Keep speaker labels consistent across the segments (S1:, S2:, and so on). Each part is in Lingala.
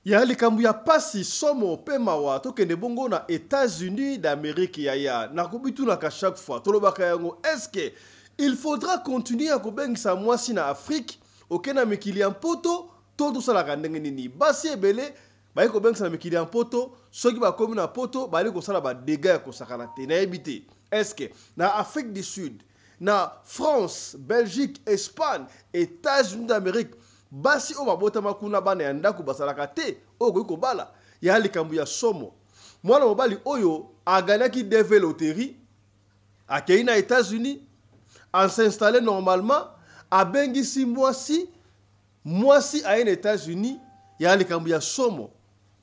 S1: Ya likambu ya pasi somo pe mawa tokende bongo na États-Unis d'Amérique ya na kubitu na ka chaque fois tolobaka yango est-ce que il faudra continuer à kobengisa mwasi na Afrique okena mikili ya mpoto to sala ka ndenge nini basi ebele ba ko bengisa na mikili ya mpoto soki ba komi na poto ba ko sala ba dégâts ya ko sakana te na ebité est-ce que na Afrique du Sud na France Belgique Espagne États-Unis d'Amérique basi o mabota makuna bana ya ndako basalaka te oyo ko bala ya likambu ya somo mwana mobali oyo aganaki DV loterie akei na États-Unis en s'installer normalement abengisi mwasi a en États-Unis ya likambu ya somo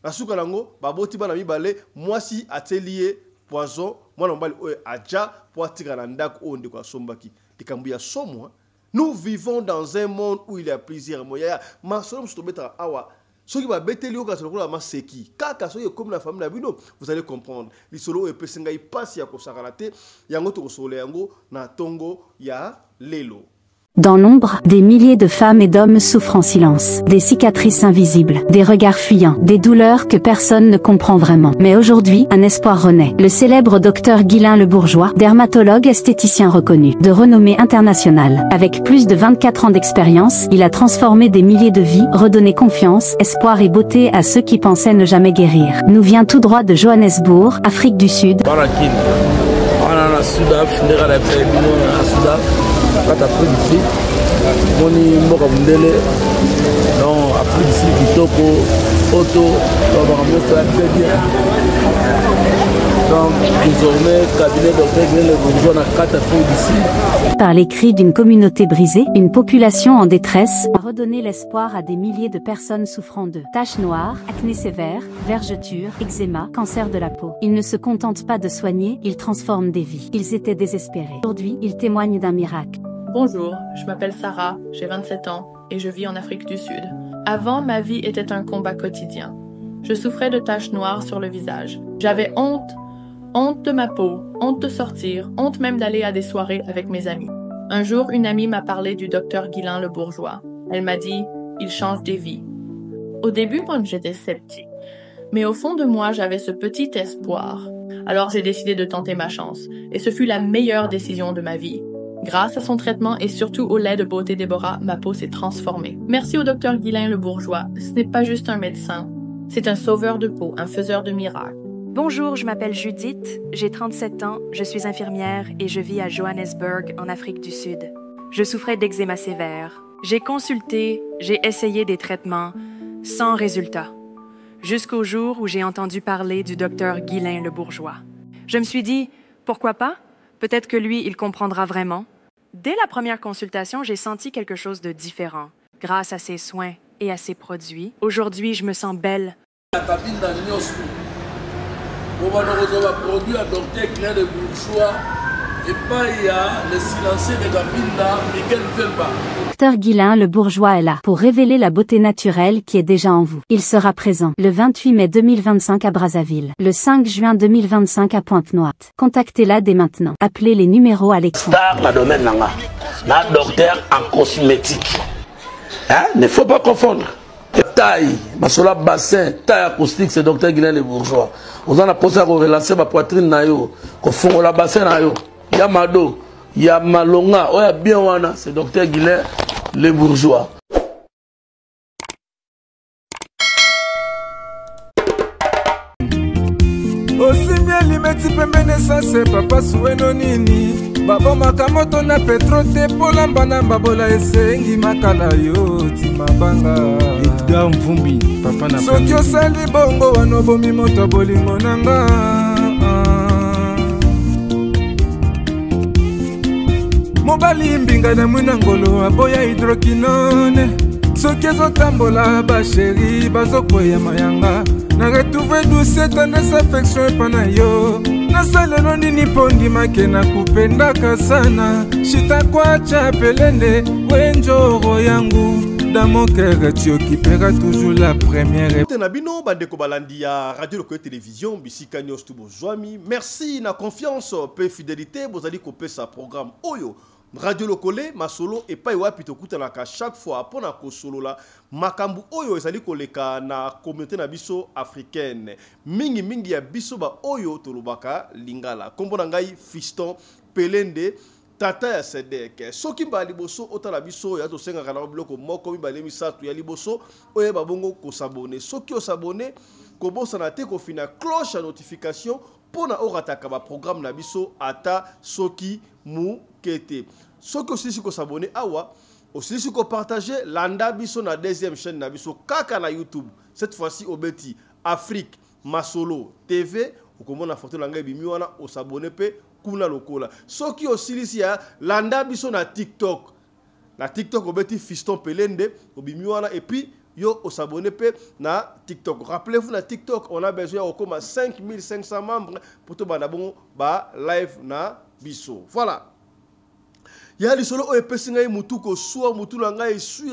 S1: nasuka nango baboti bana mibale mwasi atelier poison mwana mobali oyo aja poatika na ndako onde kwa sombaki likambu ya somo. Nous vivons dans un monde où il y a plusieurs moyens. Ma soeur m'stobeta awa. Ce qui va bêter lui au cas où la masse qui. Kaka soye comme la famille d'Abino, vous allez comprendre. Les solo et pesenga y passe ya kosakarate. Yango to solo yango na tongo ya lelo.
S2: Dans l'ombre, des milliers de femmes et d'hommes souffrent en silence. Des cicatrices invisibles, des regards fuyants, des douleurs que personne ne comprend vraiment. Mais aujourd'hui, un espoir renaît. Le célèbre docteur Guylain Le Bourgeois, dermatologue esthéticien reconnu, de renommée internationale. Avec plus de 24 ans d'expérience, il a transformé des milliers de vies, redonné confiance, espoir et beauté à ceux qui pensaient ne jamais guérir. Nous vient tout droit de Johannesburg, Afrique du Sud.
S3: Quand Afrique ici, moni mboka mundele, non Afrique ici kitoko, auto, on va ramener ça très bien. Donc désormais, cabinet docteur Guylain Le Bourgeois dans 4 Afriques d'ici.
S2: Par les cris d'une communauté brisée, une population en détresse a redonné l'espoir à des milliers de personnes souffrant de taches noires, acné sévère, vergetures, eczéma, cancer de la peau. Ils ne se contentent pas de soigner, ils transforment des vies. Ils étaient désespérés. Aujourd'hui, ils témoignent d'un miracle.
S4: Bonjour, je m'appelle Sarah, j'ai 27 ans et je vis en Afrique du Sud. Avant, ma vie était un combat quotidien. Je souffrais de taches noires sur le visage. J'avais honte de ma peau, honte de sortir, honte même d'aller à des soirées avec mes amis. Un jour, une amie m'a parlé du docteur Guylain Le Bourgeois. Elle m'a dit « il change des vies ». Au début, moi, j'étais sceptique. Mais au fond de moi, j'avais ce petit espoir. Alors j'ai décidé de tenter ma chance. Et ce fut la meilleure décision de ma vie. Grâce à son traitement et surtout au lait de beauté Déborah, ma peau s'est transformée. Merci au docteur Guylain Le Bourgeois. Ce n'est pas juste un médecin. C'est un sauveur de peau, un faiseur de miracles.
S5: Bonjour, je m'appelle Judith, j'ai 37 ans, je suis infirmière et je vis à Johannesburg, en Afrique du Sud. Je souffrais d'eczéma sévère. J'ai consulté, j'ai essayé des traitements, sans résultat. Jusqu'au jour où j'ai entendu parler du docteur Guylain Le Bourgeois. Je me suis dit, pourquoi pas? Peut-être que lui, il comprendra vraiment. Dès la première consultation, j'ai senti quelque chose de différent. Grâce à ses soins et à ses produits, aujourd'hui, je me sens belle.
S2: Docteur Guylain Le Bourgeois est là pour révéler la beauté naturelle qui est déjà en vous. Il sera présent le 28 mai 2025 à Brazzaville, le 5 juin 2025 à Pointe-Noire. Contactez-la dès maintenant. Appelez les numéros à l'écran.
S6: Star dans le domaine nanga, na docteur en cosmétique. Hein? Ne faut pas confondre. Taille, basola bassin, taille acoustique, c'est docteur Guylain Le Bourgeois. Vous en avez posé à relancer ma poitrine na yo, ko fongo la bassin na yo. Yamado, Yamalonga, oh ya bien wana, c'est docteur Guylain Le Bourgeois.
S7: Osimia limeti pembene sase papa sueno nini. Babo makamoto na petro te polamba na babola esengi makala yo timabanga. Edgar Mvumbi, papa na soki osali bongo wanobomi moto bolingo nanga. Mobali mbinga na mwina ngolo aboya hydroquinone. Soki ezotambola basheri bazokweya mayanga. Na retrouve douce tendresse affection pana yo. Nasalelo nini pondi makena kupendaka sana. Shitakwacha pelende wenjoro yangu. Dans mon cœur, tu occuperas toujours la première.
S1: Tenabino, bandeko balandi ya radio lokoyo télévision, bisika nyos tu bozwami. Merci na confiance, pe fidélité, bozali kopé sa programme Oyo. Radio Lokole masolo et pas wapi to kutanaka chaque fois pona ko solo la makambu oyo ezali koleka na communauté na biso africaine mingi ya biso ba oyo tolobaka lingala kombo na ngai Fiston Pelende tata ya Sedek soki ba liboso otala biso ya to senga kana biloko moko mibale misatu ya liboso oye babongo ko s'abonner soki o s'abonner ko bosana te ko fina cloche à notification pona orataka ba programme na biso ata soki mu kete soki aussi ko s'abonner awa aussi ko partager landa biso na deuxième chaîne na biso kaka na YouTube cette fois-ci obeti Afrique Masolo TV okomona photo la ngai bimi wana o s'abonner pe kuna lokola soki aussi ya landa biso na TikTok obeti Fiston Pelende obimi wana et puis yo o s'abonner pe na TikTok. Rappelez-vous na TikTok on a besoin au comme 5500 membres pour to bana bon ba live na biso. Voilà. Ya li solo o epesi ngai mutu ko suwa mutu la ngai su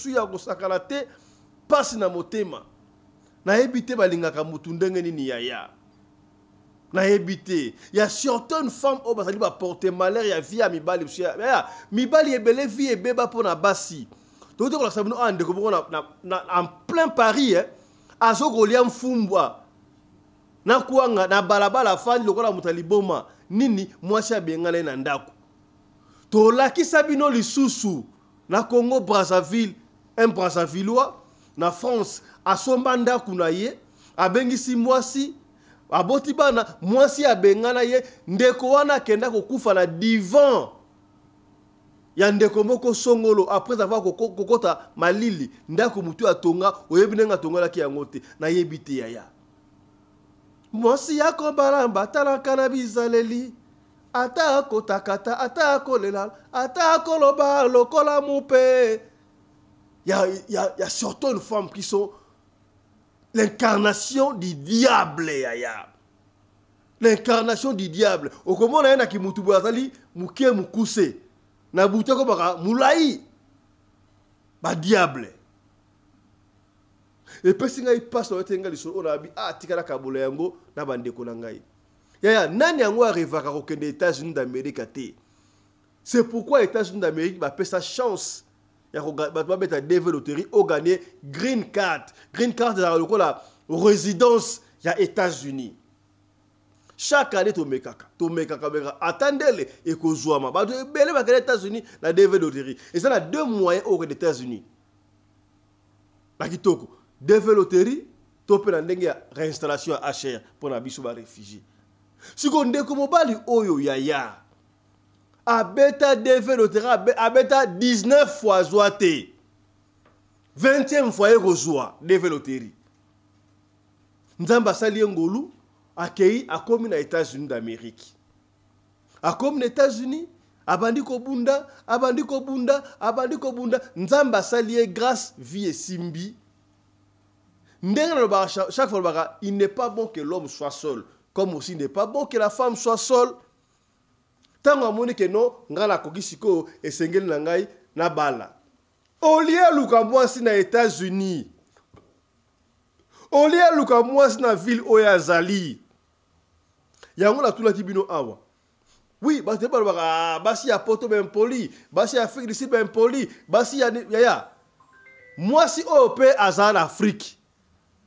S1: ya ko sakala te pasi na motema. Na ebite balingaka mutu ndenge nini ya. Na ebite ya certaines femmes o bazali ba porter malheur ya vie ya mibali ya mibali ebele vie ebeba pona basi. Donc on a en plein Paris azogolia mfumbwa na kuanga na balabala fandi lokola mutaliboma nini mwasi abengana na ndako to lakisa bino lisusu na Congo Brazzaville un Brazzavillois na France asomba ndako na ye abengisi mwasi aboti bana mwasi abengana ye ndeko wana kenda kokufa na divan ya ndeko moko songolo après avoir kokota malili ndako mutu atonga oyebinenga tongola ki yango te na yebite ya mwasi yako balamba talaka na bizaleli ata kotakata ata kolela ata koloba lokola mupe ya surtout une femme qui sont l'incarnation du diable l'incarnation du diable okomona yana ki mutu bazali mukie mukuse na butako baka mulai ba diable et pesi ngai passe o tenga liso on abi tikala kabula yango na bandeko na ngai ya nani yango arrivaka ko kende États-Unis d'Amérique te c'est pourquoi États-Unis d'Amérique ba pesa chance ya ko ba beta développer au gagner green card za lokola résidence ya États-Unis. Chaque année, tu mekaka. Attendez-le et que Zouama. Bah, belé va les États-Unis, la DV loterie. Et ça, a deux moyens aux États-Unis. La kitoko, DV loterie, tu peux l'endengue réinstallation à HR pour la bisou réfugié. Si on découvre pas les oyo yaya, a bêta DV loterie, a bêta 19 fois zoité. 20e fois zoa DV loterie. Nzamba sali ngolu. Accueilli à comme les États-Unis d'Amérique. À comme les États-Unis, abandiko bunda, nzamba salié grâce vie simbi. Chaque fois, il n'est pas bon que l'homme soit seul, comme aussi il n'est pas bon que la femme soit seule. Tant que que non, ngala kokisiko et sengel nangai na bala. Au lieu luka mwasi na États-Unis. Au lieu luka mwasi na ville oyazali. Yango la tula kibino awa. Oui, basi ya poto ben poli, basi ya Afrique d'ici ben poli, basi ya. Moi si OP azal Afrique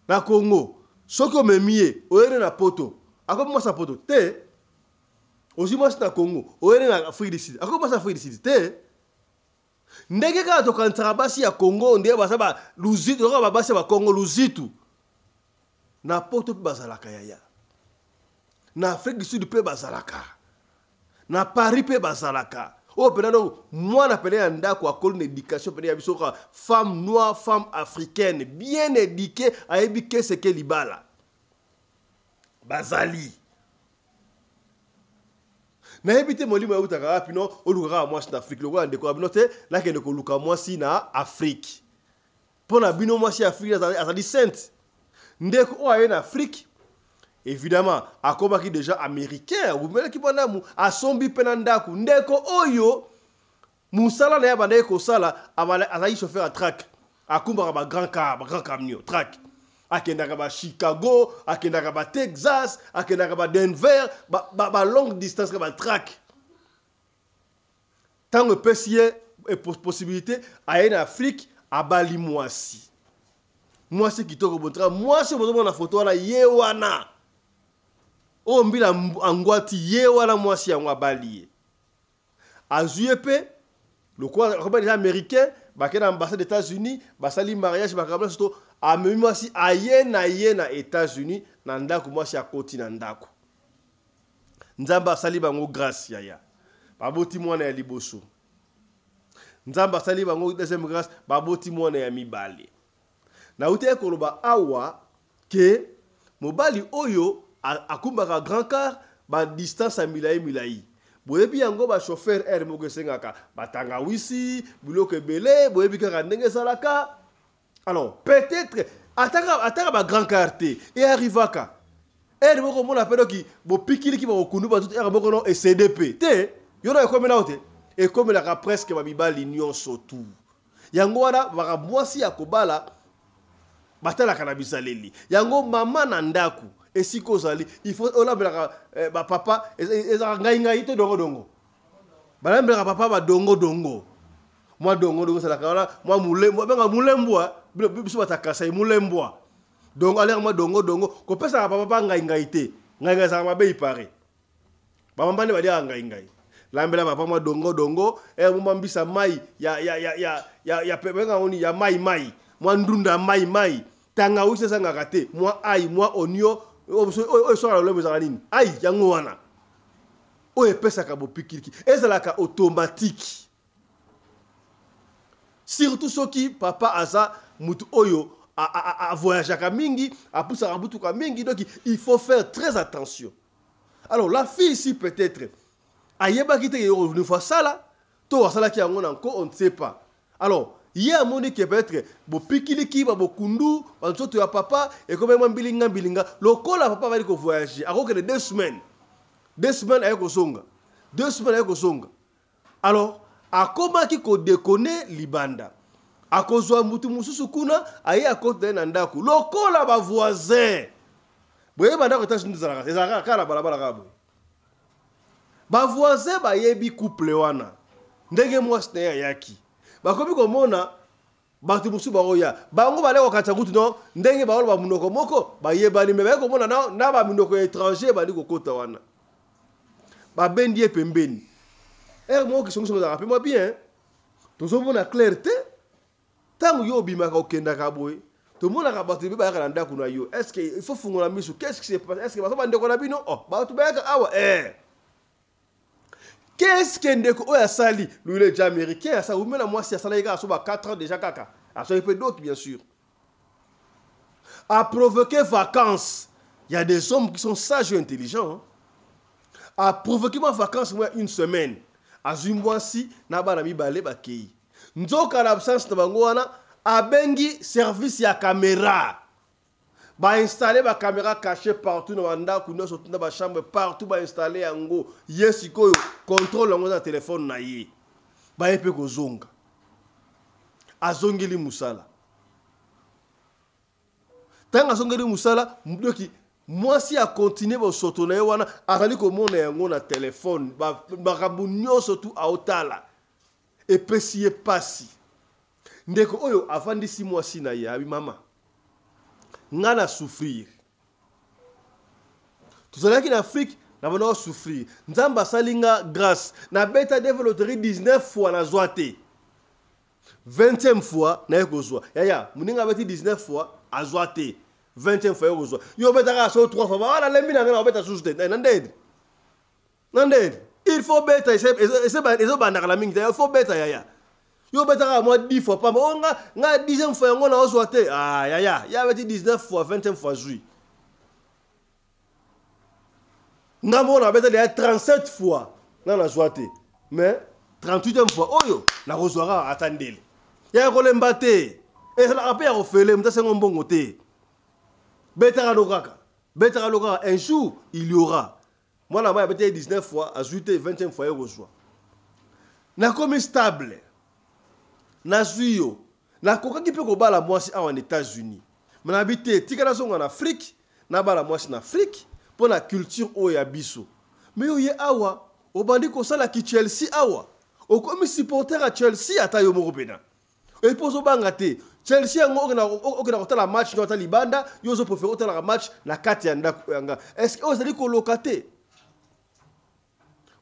S1: na Congo, soko memie, oyene na poto. Ako moi sa poto te. Ozi moi na Congo, oyene na Afrique d'ici. Ako moi sa Afrique d'ici te. Ndenge ka to kantara basi ya Congo, ndenge basa ba luzitu, ba basi ba Congo luzitu. Na poto pe bazalaka ya. Na Afrique du Sud pe bazalaka. Na Paris pe bazalaka. Oh penano moi na pele anda ko akol éducation pele ya biso ka femme noire, femme africaine bien éduquée a éduquer ce que libala. Bazali. Na ebité molimo ya utaka pino oluka moi na Afrique lokwa ndeko abinote la kende ko luka moi si na Afrique. Pona bino moi si Afrique azali sainte. Ndeko o aye na Afrique. Évidemment, à qui déjà américain, vous voyez qui bonamou, à sombi penandaku, ndeko oyo, musala na yaba ndeko sala, azayi chauffeur à track, à kumba ba grand camion, track, à kendaka ba Chicago, à kendaka ba Texas, à kendaka ba Denver, ba longue distance ba track. tant que pesiye possibilité aye na Afrique abali mwasi kitoko bontra mwasi bozo na photo wana ye wana o mbila angwati ye wana mwasi yango abali azuye pe le quoi comme les américains bakena ambassade des États-Unis basali mariage bakabla surtout amemi mwasi aye na États-Unis na ndako mwasi akoti na ndako nzamba asali bango grâce yaya baboti mwana ya liboso nzamba asali bango deuxième grâce baboti mwana ya mibale na ute koloba awa ke mobali oyo akumbaka grand car ba distance a milai boyebi yango ba chauffeur air moko sengaka batanga wisi biloko ebele boyebi kaka ndenge salaka alors peut-être ataka ba grand car te et arrivaka air moko mona pedo ki bo pikili ki ba okundu ba tout air moko no et CDP te yona ko mena ote et comme la presque ba mibali nyonso tout yango wana ba mwasi ya kobala batala kana bisaleli yango mama na ndaku esiko zali il faut olambela ba papa eza ngai to dongo balambela papa ba dongo moi dongo sala kala moi mulembo benga mulembwa biso batakasa mulembwa donc aller moi dongo ko pesa papa ngai te ngai za mabe ipare ba mbane ba dia ngai lambela papa moi dongo mumambisa mai ya benga oni ya mai moi ndunda mai tanga wise sanga kate moi ai moi onio o so la lombe zanini ai yango wana o epesa ka bopikiki ezalaka automatique surtout soki papa aza mutu oyo a voyager ka mingi a poussa ka butu ka mingi donc il faut faire très attention. Alors la fille ici peut-être ayeba kite est revenu faire ça là to wasala ki yango nanko on ne sait pas. Alors il y a mon qui peut-être bopikiliki ba bokundu ba nzoto ya papa et comme même bilinga lokola papa va dire ko voyager a ko 2 semaines ayeko songa 2 semaines ayeko songa. Alors akoma ki ko déconner libanda akozwa mutu mususu kuna aye akote na ndaku lokola ba voisin boye banda ko tashi ndizala ezaka kala balabala kabo ba voisin ba yebi couple wana ndenge mwasi na yaki bakomi komona batu musu baroya bango bale kokatsa kutu no ndenge baolo ba munoko moko bayebani me bakomona na ba munoko étranger bali kokota wana ba bendie pembeni mo ki songo za rappelle-moi bien tozomona clarté tango yo bimaka okenda ka boy to mona ka batu be ba ka ndako na yo est-ce que il faut fungola misu qu'est-ce qui se passe est-ce que ba ndeko na bino batu ba ka awa qu'est-ce que ndeko oya sali lui le américain ça ou même moi si ça là il a 4 ans déjà kaka a ça peut d'autres bien sûr a provoquer vacances il y a des hommes qui sont sages et intelligents hein? A provoquer ma vacances moi une semaine azumwasi na bana mibale bakei nzoka na absence na bango wana abengi service ya caméra ba installer ba caméra cachée partout na banda kuna surtout na ba chambre partout ba installer yango yesikoyo contrôle yango na téléphone na ye ba yepe ko zonga azongeli musala tanga azongeli musala mdoki moi si a continuer ba soto na wana azali ko mona yango na téléphone ba rabunyo surtout a otala et pesiye pasi ndeko oyo avandi 6 mois si na ya bi mama ngana souffrir tuzalaki na Afrique na bana souffrir nzamba salinga grâce na beta développer 19 fois na zoate 20e fois na ekozwa ya muninga beti 19 fois azwate 20e fois ekozwa yo beta ka so 3 fois wala lembi na ngana beta sous tête nandede il faut beta et banda la mingi il faut beta ya yo beta moi 10 fois pas nga 10e fois ngona ozwate ya beti 19 fois 20e fois jui nga mona beta 37 fois na la zoate mais 38e fois oyo na kozwara atandele ya ko lembate et la après ya ofele mtase ngombongo te beta lokaka un jour il y aura moi la beta 19 fois ajouté 20e fois kozwa na comme stable na zuyo na koka ki pe ko bala mwasi en États-Unis mais habité tikana songa en Afrique na bala mwasi en Afrique pour la culture o ya biso mais oye awa obandi ko sala ki Chelsea awa okomi supporter à Chelsea ata yo moko pena et poso banga te Chelsea okena kotala match no ata libanda yo zo préférer otala match na kati ya ndako yanga est-ce que ozali koloka te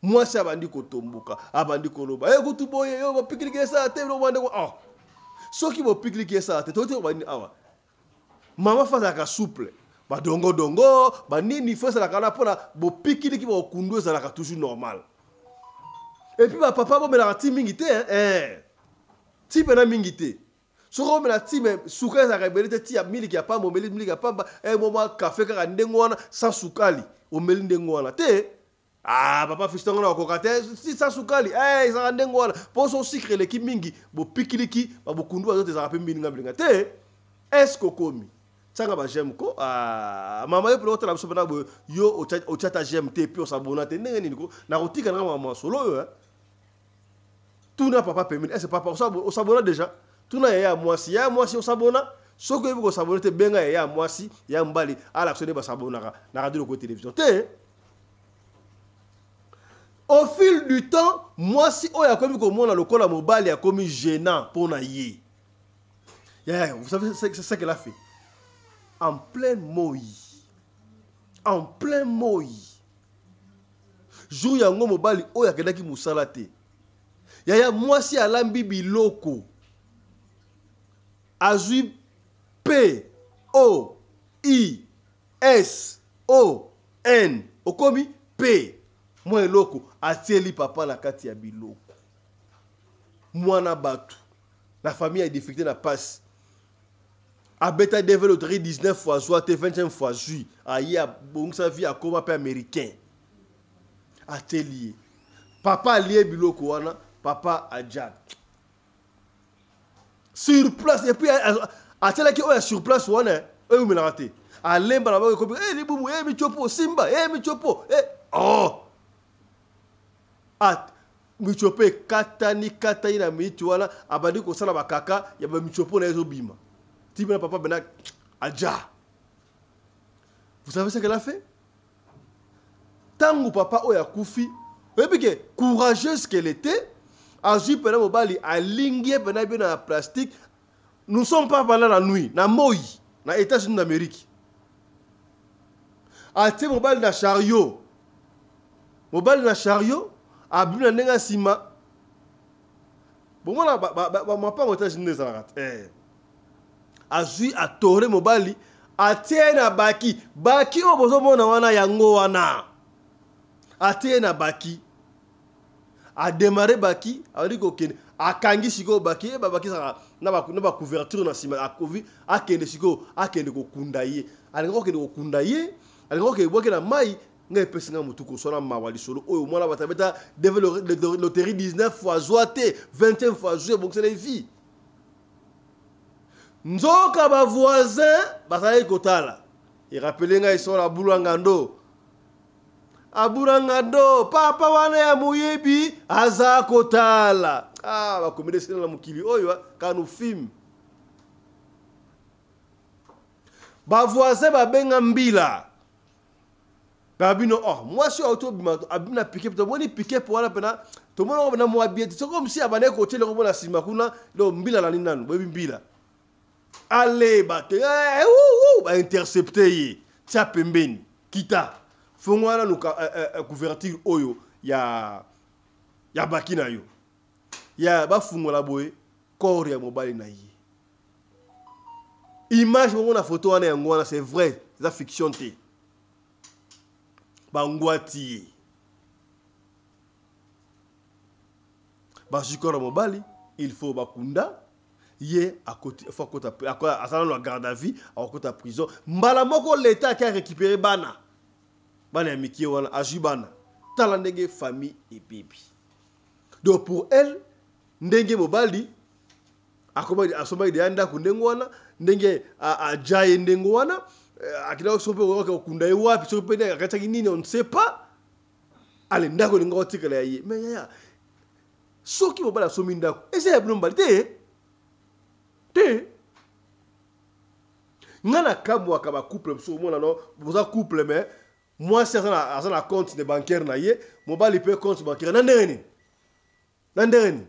S1: moi ça bandi kotomboka abandi koloba e kutu boye yo bapikilike ça te no bande ko ah soki bopikilike ça te tote bandi awa mama faza ka souple ba dongo ba nini fesa la kana pona bopikiliki bokundu ça la toujours normal et puis ba papa bo mela ti mingi te ti pena mingi te soko mela ti me suka za ka belete ti ya miliki ya pamba miliki ya pamba moma café ka ndengo wana sans sukali o meli ndengo wana te papa fistongo na kokate si sans sukali za ndengo wana poso sucre le ki mingi bo pikiliki ba bokundu azote za ka mingi ngablinga te est-ce que komi sanga ba j'aime ko mama yo plota la biso bana yo o chata j'aime te puis on s'abonne te ndenge nini ko na kotika na mama solo yo tout na papa permis est-ce papa on s'abonne déjà tout na ya moi si on s'abonne so ko ko s'abonne te benga ya moi si ya mbali ala ko ba s'abonne na radio ko télévision te au fil du temps moi si o ya komi ko mona lokola mobali ya komi gênant pour na yé vous savez c'est ça qu'elle a fait en plein moyi. Jour yango mobali oya kedaki musala te. Yaya mwasi alambi biloko. Azui P O I S O N. Okomi P. Moi loko atieli papa na kati ya biloko. Mwana batu. La famille a difficulté na passe. A beta développé 19 fois soit 25 fois jui a bon sa vie a comme un américain atelier papa lié biloko wana papa a Jack sur place et puis a tela ki oya sur place wana e me raté a lemba na ba ko li bumu mi chopo simba mi chopo mi chope katani na mi wana abandi ko sala bakaka ya ba mi chopo na ezo bima. Papa Benak Adja. Vous savez ce qu'elle a fait? Tango papa oya koufi, et puis que courageuse qu'elle était, a joué pendant mobali a lingué pendant bien dans plastique. Nous sommes pas pendant la nuit, na moi, na États-Unis d'Amérique. A té mobali na chariot. Mobali na chariot, a bu na nenga sima. Bon moi moi pas aux États-Unis ça azui atore mobali atena baki o bozo mona wana yango wana atena baki a démarrer baki a dit ko ken akangi siko baki babaki sa na ba couverture na sima a covid akende siko akende ko kundaye alingo kende ko kundaye alingo ke boke na mai ngai pesinga mutuko sona mawali solo oyo mwana batabeta développer loterie 19 fois zoate 21 fois jouer bon c'est les filles. Nzoka ba voisin basali kotala. Il rappelait nga iso la bulangando. Aburangando papa wana ya muyebi aza kotala. Ba komede sina la mukili oyo kanu film. Ba voisin ba benga mbila. Babino moi si auto abina piquer to moni piquer pour wana pena to mona na mo bien c'est comme si abane ko tele ko mona sima kuna lo mbila la ninanu bebi mbila. Allez, ba intercepter tia pembeni kita fongwana nuka couverture oyo ya bakina yo ya ba fungola boye corps ya mobali na yi image on a photo wana yango wana c'est vrai c'est fiction te ba ngwati ba jikora mobali il faut bakunda Yé à côté, faut côté à ça la garde à vie, à côté prison. Mbala moko l'État qui a récupéré bana, bana miki wana ajibana, talandenge famille et bébé. Donc pour elle, ndenge mobali, akoma ide anda kundengo wana, ndenge a jaye ndengo wana, akina sope wako kundai wapi, sope ne akataki nini on ne sait pas. Allez ndako ningo tikala yé, mais ya soki mobali somi ndako, ese ya blombali te. Ngana kamwa ka ba couple so mona no boza couple mais moi c'est ça na compte de bancaire na ye mobali peut compte bancaire na ndeni Nandengeni.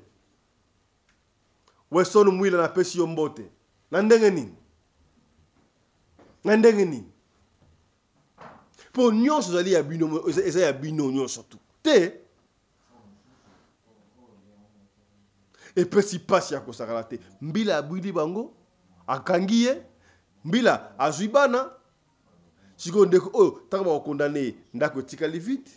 S1: Weston mwila na pesi yombote. Nandengeni. Nandengeni. Pour nyonso zali ya bino, eza ya bino nyonso tout. Te. Et pesi pasi ya kosakala te. Mbila abwili bango. Akangiye. Mbila azuibana. Siko ndeko oyo taka ba condamné ndako tikali vite.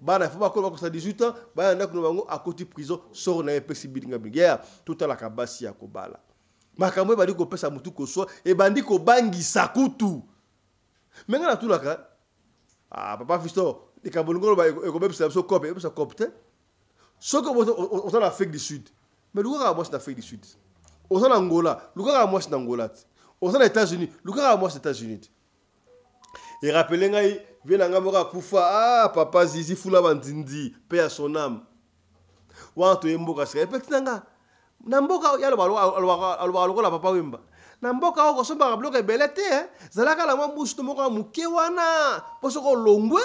S1: Bana faut pas ko 18 ans, bana ndako no bango akoti prison sort na pesi bilinga bilinga. Tout la kabasi ya kobala. Makamwe bali ko pesa mutu ko so e bandi ko bangi sakutu. Menga na tulaka. Ah papa fisto, de kabongo ba e ko bepsa so copé, bepsa copte. Soko on la Afrique du Sud. Mais luka moi c'est l'Afrique du Sud. On en Angola, luka moi c'est Angola. On en États-Unis, luka moi c'est États-Unis. Et rappelez ngai vient ngamoka kufa ah papa zizi fula bandindi paix à son âme. Wanto yemboka sika petit nanga. Na mboka ya lo la papa wemba. Na mboka oko somba bloka belete zalaka la mbusu to moko muke wana poso ko longwe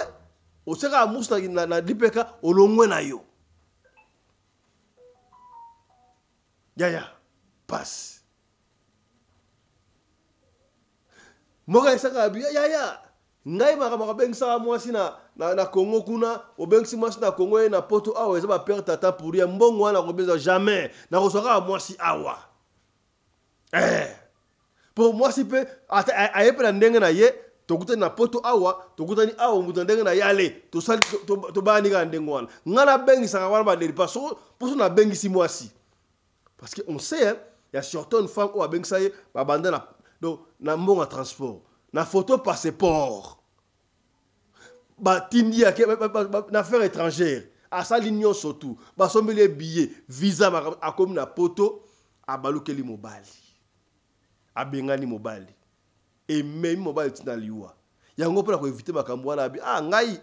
S1: o seka musta na dipeka o longwe na yo. Ya passe. Moka saka bi ya ngai makamaka bengisa mwasi na Congo kuna obengisi mwasi na Congo na poto awa eza ba perdre tata pour ya mbongo wana ko beza jamais na ko soka mwasi awa pour mwasi pe ayepe na ndenge na ye tokuta na poto awa tokuta ni awa mutu ndenge na yale to sali to bani ka ndenge wana ngana bengisa wana ba deli parce que na bengisi mwasi parce que on sait hein, il y a surtout une femme ou a bengisa ye ba banda na donc na mbongo transport na photo passeport. Ba tindia na affaire étrangère. À sa ligne surtout. Ba sombe les billets, visa a comme na poto a balukeli mobali. A bengani mobali. Et même mobile tina liwa. Yango pona ko éviter makambo wana bi ah ngai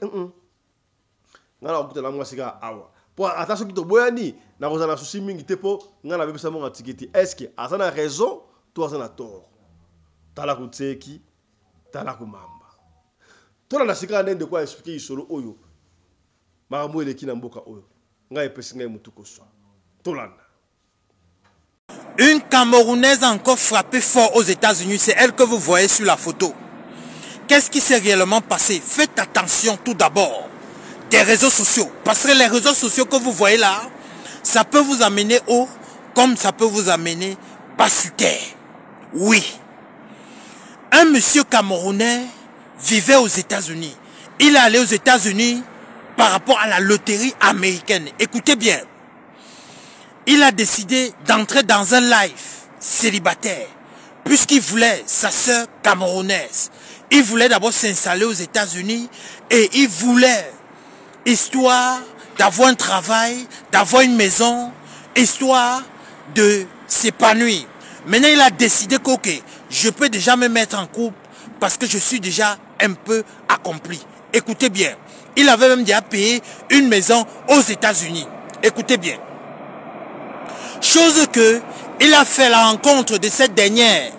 S1: ngana okuta na mwasika awa. Po attention ki to boyani na kozana susi mingi te po ngana bebisa mo ngatiketi. Est-ce que asana raison toi asana tort. Tala kutseki tala kumamba tola na sika ndende kwa expliquer isolo oyo makambo eleki na mboka oyo ngai pesi ngai mutu koswa tolanda.
S8: Une Camerounaise encore frappée fort aux États-Unis, c'est elle que vous voyez sur la photo. Qu'est-ce qui s'est réellement passé? Faites attention tout d'abord des réseaux sociaux, parce que les réseaux sociaux que vous voyez là, ça peut vous amener haut comme ça peut vous amener bas sur terre. Oui. Un monsieur camerounais vivait aux États-Unis. Il est allé aux États-Unis par rapport à la loterie américaine. Écoutez bien. Il a décidé d'entrer dans un live célibataire puisqu'il voulait sa sœur camerounaise. Il voulait d'abord s'installer aux États-Unis et il voulait, histoire d'avoir un travail, d'avoir une maison, histoire de s'épanouir. Maintenant, il a décidé que, ok, je peux déjà me mettre en couple parce que je suis déjà un peu accompli. Écoutez bien. Il avait même déjà payé une maison aux États-Unis. Écoutez bien. Chose que, il a fait la rencontre de cette dernière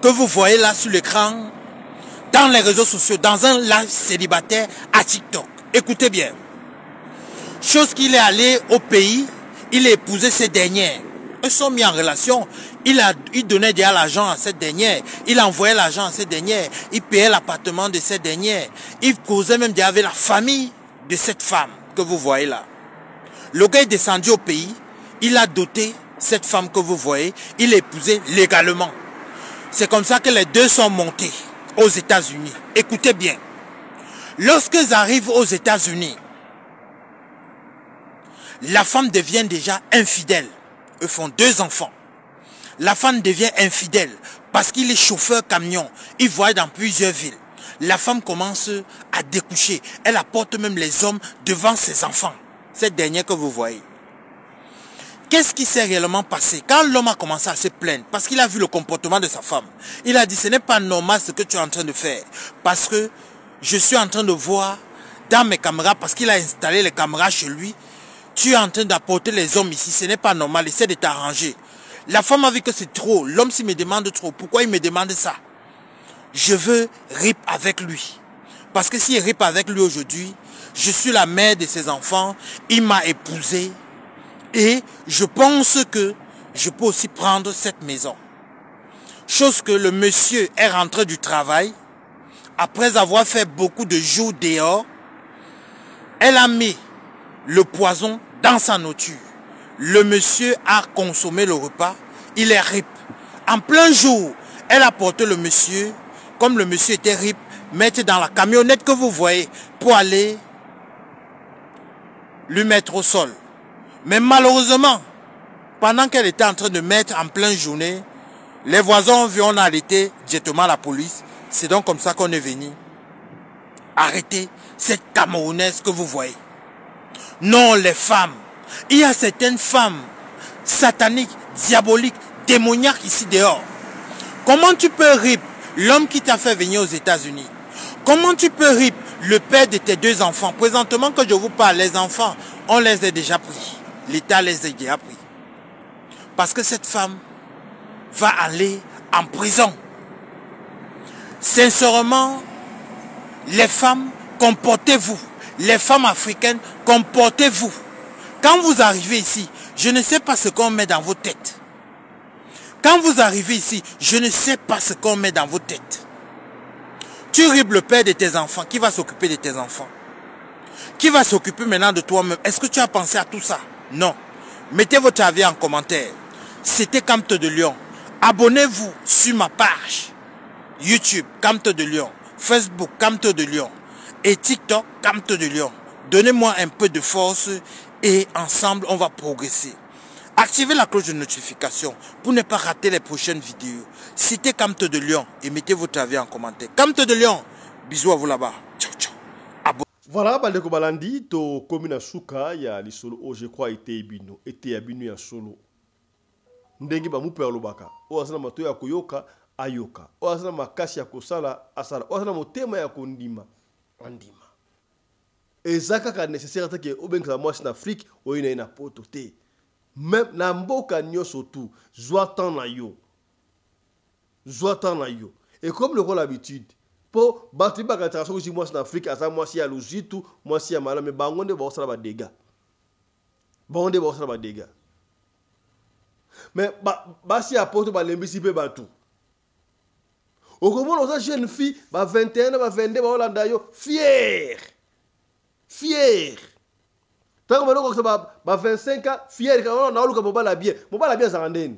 S8: que vous voyez là sur l'écran, dans les réseaux sociaux, dans un live célibataire à TikTok. Écoutez bien. Chose qu'il est allé au pays, il a épousé cette dernière. Ils sont mis en relation. Il donnait déjà l'argent à cette dernière. Il envoyait l'argent à cette dernière. Il payait l'appartement de cette dernière. Il causait même déjà avec la famille de cette femme que vous voyez là. Le gars est descendu au pays. Il a doté cette femme que vous voyez. Il l'a épousée légalement. C'est comme ça que les deux sont montés aux États-Unis. Écoutez bien. Lorsqu'ils arrivent aux États-Unis, la femme devient déjà infidèle. Eux font 2 enfants. La femme devient infidèle parce qu'il est chauffeur camion. Il voyage dans plusieurs villes. La femme commence à découcher. Elle apporte même les hommes devant ses enfants. Cette dernière que vous voyez. Qu'est-ce qui s'est réellement passé? Quand l'homme a commencé à se plaindre, parce qu'il a vu le comportement de sa femme, il a dit, ce n'est pas normal ce que tu es en train de faire. Parce que je suis en train de voir dans mes caméras, parce qu'il a installé les caméras chez lui, tu es en train d'apporter les hommes ici, ce n'est pas normal, essaie de t'arranger. La femme a vu que c'est trop, l'homme s'il me demande trop, pourquoi il me demande ça? Je veux rip avec lui. Parce que s'il rip avec lui aujourd'hui, je suis la mère de ses enfants, il m'a épousé, Et je pense que je peux aussi prendre cette maison. Chose que le monsieur est rentré du travail. Après avoir fait beaucoup de jours dehors, elle a mis le poison dans sa nourriture. Le monsieur a consommé le repas. Il est rip. En plein jour, elle a porté le monsieur, comme le monsieur était rip, mettre dans la camionnette que vous voyez pour aller lui mettre au sol. Mais malheureusement, pendant qu'elle était en train de mettre en pleine journée, les voisins ont vu, on a arrêté directement la police. C'est donc comme ça qu'on est venu arrêter cette Camerounaise que vous voyez. Non, les femmes. Il y a certaines femmes sataniques, diaboliques, démoniaques ici dehors. Comment tu peux rip l'homme qui t'a fait venir aux États-Unis? Comment tu peux rip le père de tes 2 enfants? Présentement que je vous parle, les enfants, on les a déjà pris. L'État les a déjà pris. Parce que cette femme va aller en prison. Sincèrement, les femmes, comportez-vous. Les femmes africaines, comportez-vous. Quand vous arrivez ici, je ne sais pas ce qu'on met dans vos têtes. Quand vous arrivez ici, je ne sais pas ce qu'on met dans vos têtes. Tu ribes le père de tes enfants. Qui va s'occuper de tes enfants? Qui va s'occuper maintenant de toi-même? Est-ce que tu as pensé à tout ça? Non. Mettez votre avis en commentaire. C'était Camte de Lion. Abonnez-vous sur ma page YouTube Camte de Lion, Facebook Camte de Lion et TikTok Camte de Lion. Donnez-moi un peu de force et ensemble on va progresser. Activez la cloche de notification pour ne pas rater les prochaines vidéos. C'était Camte de Lion et mettez votre avis en commentaire. Camte de Lion, bisous à vous là-bas. Ciao, ciao.
S1: Voilà, Bandeko Balandi, to commune Souka, il y a les solo, je crois, était Abino ya solo. Ndengi ba mupe alobaka. O asana mato ya koyoka, ayoka. O asana makasi ya kosala, asala. O asana motema ya kondima, andima. Ezaka ka nécessaire que obenga mwasi na Afrique, o ina poto te. Même na mboka nyoso tout, zoatan na yo. Zoatan na yo. Et comme le rôle l'habitude, pour battre ba interaction aussi mwasi na Afrique, asa mwasi ya lojitu, mwasi ya mala, mais bangonde ba osala ba dégâts. Bangonde ba osala ba dégâts. Mais si apporte ba lembisi pe batou. Au comment on jeune fille, 21, 22, Hollanda yo fier. Fier. Tant que on ba 25 ans, fier quand on a luka mobala bien. Mobala bien ça rendeni.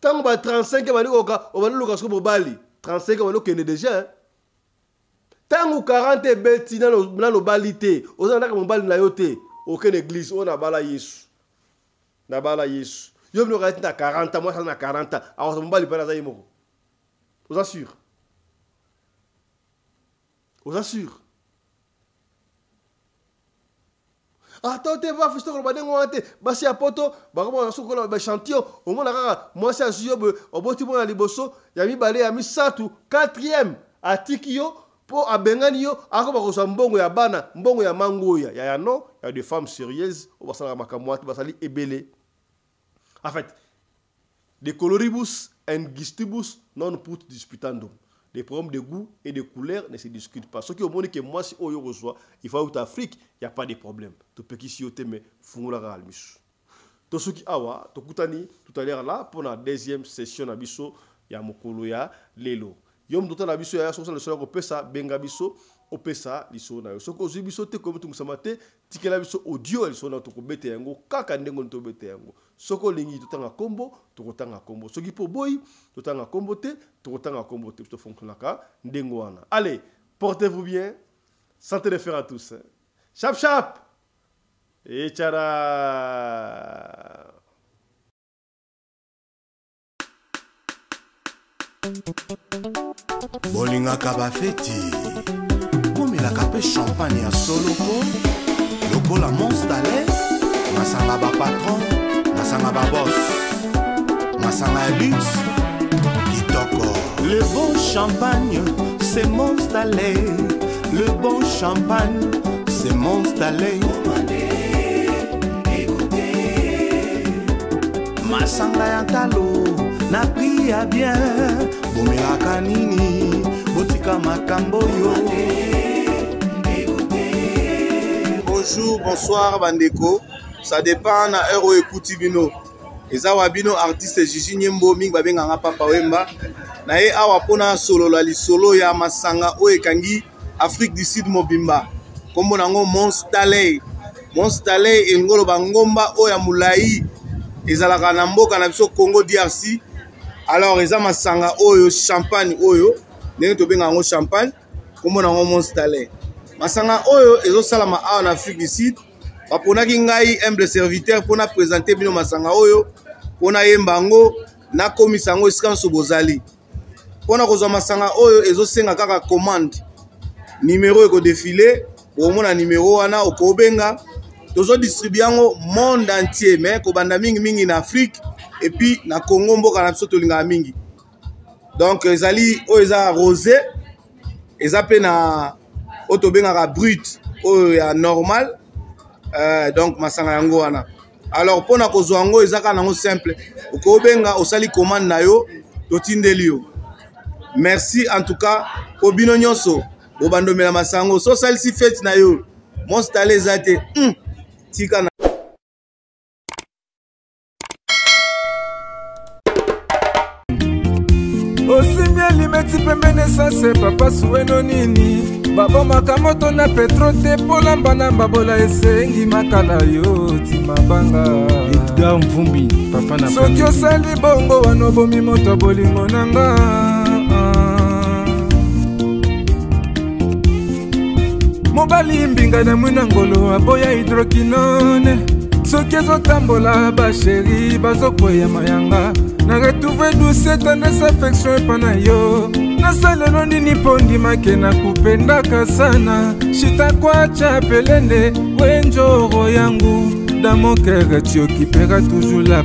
S1: Tant que 35 ba luka on va luka sko mobali. 35 on kene déjà. Tant que 40 beti na no balité, on a mobali na yote, aucune église, on a bala Yesu. Na bala Yesu. Yo me reste à 40 ans, moi ça na 40 ans. Alors ça mobali pas na zaïmo. Vous assure. Vous assure. Attends, tu vas faire le badengo ante. Basi apoto, bakomo sokola ba chantier. Au moins là, moi ça suyo oboti bona liboso, ya mi balé ya mi satu, 4e atikio pour abengani yo, akoba ko mbongo ya bana, mbongo ya mangoya. Ya non, il y a des femmes sérieuses, on va sala makamwati, basali ebele. En fait, de coloribus and gistibus non put disputandum. Les problèmes de goût et de couleur ne se discutent pas. Ce qui est au monde que moi, si on reçoit, il faut que l'Afrique, il n'y a pas de problème. Tu peux qui si tu mais fungula almis. Tout ce qui awa, tu kutani tout à l'heure là pour la deuxième session nabiso ya mokolo ya lelo. Yom d'autant nabiso ya sur le sol opesa benga biso opesa liso na yo. Ce que biso te comme tu musamate tikela biso audio liso na to ko bete yango kaka ndengo to bete yango. Soko lingi totanga kombo, tokotanga kombo. Soki po boy, totanga kombo te, tokotanga kombo te. To fonctionnaka ndengo wana. Allez, portez-vous bien. Santé de fer à tous. Chap chap. Et tchara.
S9: Bolinga kabafeti. Komela kape champagne ya soloko. Lokola monstale. Masanga ba patron. Masanga ba boss, Masanga luxe, kitoko. Le bon champagne, c'est mon stalé. Le bon champagne, c'est mon stalé. Masanga yantalo, na pria bien. Bomela kanini, botika makamboyo.
S10: Bonjour, bonsoir Bandeko. ça dépend na heure écoute bino. Eza wabino artiste Gigi Nyembo mingi babenganga Papa Wemba. Na ye awa pona solo la lisolo ya masanga o ekangi Afrique du Sud mobimba. Kombo nango Monstaley. Monstaley engolo bangomba o ya mulai. Ezalaka na mboka na biso Congo DRC. Alors eza masanga oyo champagne oyo. Ndenge tobenga ngo champagne. Kombo nango Monstaley. Masanga oyo ezo salama awa na Afrique du Sud. Baponaki ngai humble serviteur pona présenter bino masanga oyo pona yembango na komisango eskanso bozali pona kozwa masanga oyo ezosenga kaka commande numéro eko défilé omona numéro wana okobenga tozo distribuer yango monde entier mais ko banda mingi na Afrique et puis na Congo mboka na biso tolinga mingi donc ezali oyo eza rosé eza pe na otobenga brut oyo ya normal. Donc masanga yango wana. Alors pona kozwa yango ezaka nango simple. Okobenga osali commande na yo totindeli yo. Merci en tout cas po bino nyonso bobandomela masango so salisi fête na yo. Monstaley zate tika na
S7: Osimia limeti pembene sase papa sueno nini. Babo makamoto na petro te polamba na babola esengi makala yo timabanga Edgar Mvumbi papa na soki osali bongo wanobomi moto bolingo nanga mobali mbinga na mwina ngolo aboya hydroquinone soki ezotambola basheri bazokwea mayanga na retrouve douce tendresse affection epana yo nasalelo nini pondimake na kupendaka sana shitakwacha pelende wenjoro yangu dans mon cœur tu occuperas toujours la